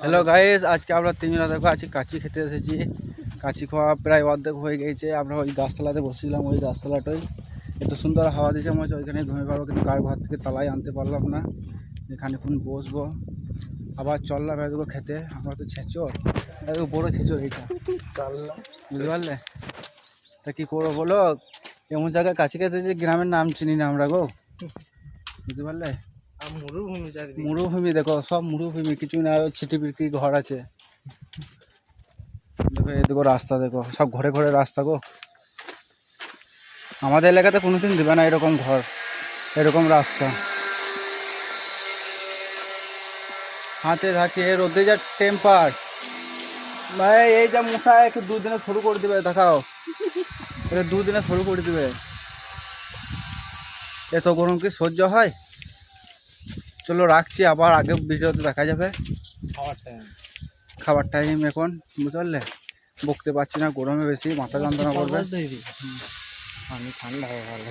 Hello guys, আজকে আমরা তিনজনা দেখো আজকে কাচি খেতে এসেছি। কাচি খাওয়া প্রায় অর্ধেক হয়ে গেছে। আমরা ওই গাছতলাতে বসছিলাম, ওই গাছতলাটাই এত সুন্দর হাওয়া দিয়েছে, মনে হচ্ছে ওইখানে ঘুমিয়ে পারবো, কিন্তু কার ঘর থেকে তালাই আনতে পারলাম না। এখানে এখন বসবো, আবার চললাম এদিকে খেতে। আমরা তো ছেঁচড়, এত বড় ছেঁচড় এইটা, বুঝতে পারলে? তা কী করবো বলো, এমন জায়গায় কাছে খেতে যে গ্রামের নাম চিনি না আমরা গো, বুঝতে পারলে? মরুভূমি দেখো, সব মরুভূমি, কিছু না, ছিটি পিটি ঘর আছে। দেখো এদিকে রাস্তা, দেখো সব ঘরে ঘরে রাস্তা গো। আমাদের এলাকাতে কোনোদিন দেবে না এরকম ঘর, এরকম রাস্তা। হাতে থাকে রোদে যা টেম্পার ভাই, এই যা মশা একটু দুদিনে শুরু করে দিবে, দেখাও এটা দুদিনে শুরু করে দিবে। এত গরম কি সহ্য হয়? চলো রাখছি, আবার আগে ভিডিওতে দেখা যাবে। খাবার টাইম এখন, বুঝতে পারলে? বকতে পারছি না, গরমে বেশি মাথা যন্ত্রণা করবে। আমি ঠান্ডা হয়ে গেল।